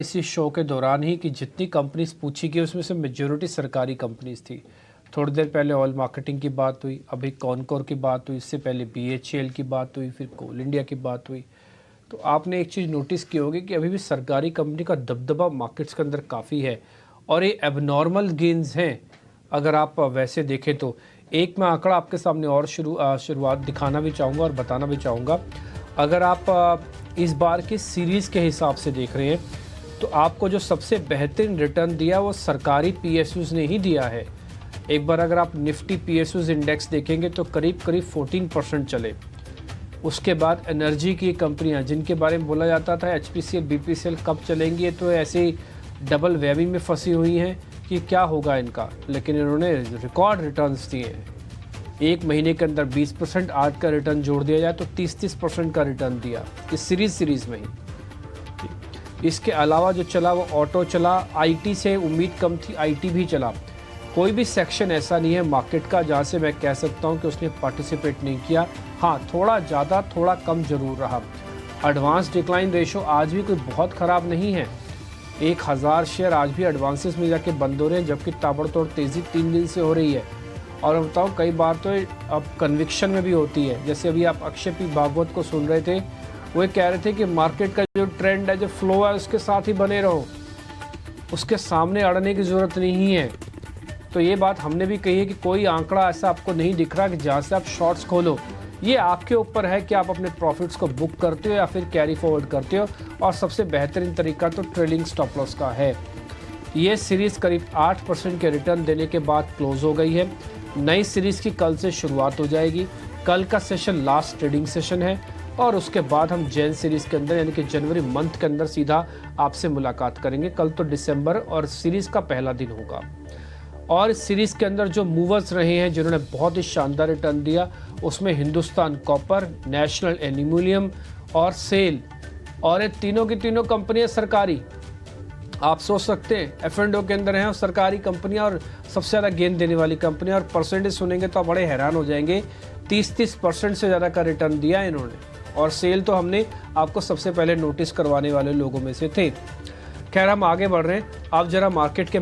इसी शो के दौरान ही कि जितनी कंपनीज पूछी गई उसमें से मेजॉरिटी सरकारी कंपनीज थी। थोड़ी देर पहले ऑयल मार्केटिंग की बात हुई, अभी कॉनकोर की बात हुई, इससे पहले बीएचईएल की बात हुई, फिर कोल इंडिया की बात हुई। तो आपने एक चीज़ नोटिस की होगी कि अभी भी सरकारी कंपनी का दबदबा मार्केट्स के अंदर काफ़ी है और ये एबनॉर्मल गेन्स हैं। अगर आप वैसे देखें तो एक मैं आंकड़ा आपके सामने और शुरुआत दिखाना भी चाहूँगा और बताना भी चाहूँगा। अगर आप इस बार की सीरीज़ के हिसाब से देख रहे हैं तो आपको जो सबसे बेहतरीन रिटर्न दिया वो सरकारी पीएसयूज़ ने ही दिया है। एक बार अगर आप निफ्टी पीएसयूज़ इंडेक्स देखेंगे तो करीब करीब 14% चले। उसके बाद एनर्जी की कंपनियां जिनके बारे में बोला जाता था एचपीसीएल बीपीसीएल कब चलेंगी, तो ऐसे ही डबल वेबी में फंसी हुई हैं कि क्या होगा इनका, लेकिन इन्होंने रिकॉर्ड रिटर्न्स दिए हैं। एक महीने के अंदर 20% आज का रिटर्न जोड़ दिया जाए तो 30% का रिटर्न दिया इस सीरीज़ में ही। इसके अलावा जो चला वो ऑटो चला, आईटी से उम्मीद कम थी, आईटी भी चला। कोई भी सेक्शन ऐसा नहीं है मार्केट का जहाँ से मैं कह सकता हूँ कि उसने पार्टिसिपेट नहीं किया। हाँ, थोड़ा ज़्यादा थोड़ा कम जरूर रहा। एडवांस डिक्लाइन रेशो आज भी कोई बहुत ख़राब नहीं है। 1000 शेयर आज भी एडवांसेस में जाके बंद हो रहे हैं, जबकि ताबड़तोड़ तेज़ी 3 दिन से हो रही है। और मैं बताऊँ कई बार तो अब कन्विक्शन में भी होती है। जैसे अभी आप अक्षय पी भागवत को सुन रहे थे, वो कह रहे थे कि मार्केट का जो ट्रेंड है, जो फ्लो है, उसके साथ ही बने रहो, उसके सामने अड़ने की ज़रूरत नहीं है। तो ये बात हमने भी कही है कि कोई आंकड़ा ऐसा आपको नहीं दिख रहा कि जहाँ से आप शॉर्ट्स खोलो। ये आपके ऊपर है कि आप अपने प्रॉफिट्स को बुक करते हो या फिर कैरी फॉरवर्ड करते हो, और सबसे बेहतरीन तरीका तो ट्रेलिंग स्टॉप लॉस का है। ये सीरीज़ करीब 8% के रिटर्न देने के बाद क्लोज हो गई है। नई सीरीज़ की कल से शुरुआत हो जाएगी। कल का सेशन लास्ट ट्रेडिंग सेशन है और उसके बाद हम जैन सीरीज़ के अंदर यानी कि जनवरी मंथ के अंदर सीधा आपसे मुलाकात करेंगे। कल तो दिसंबर और सीरीज़ का पहला दिन होगा। और इस सीरीज़ के अंदर जो मूवर्स रहे हैं जिन्होंने बहुत ही शानदार रिटर्न दिया, उसमें हिंदुस्तान कॉपर, नेशनल एल्यूमिनियम और सेल, और ये तीनों की तीनों कंपनियां सरकारी। आप सोच सकते हैं F&O के अंदर हैं और सरकारी कंपनियां और सबसे ज़्यादा गेन देने वाली कंपनियां, और परसेंटेज सुनेंगे तो आप बड़े हैरान हो जाएंगे। 30% से ज़्यादा का रिटर्न दिया इन्होंने। और सेल तो हमने आपको सबसे पहले नोटिस करवाने वाले लोगों में से थे। खैर, हम आगे बढ़ रहे हैं। आप जरा मार्केट के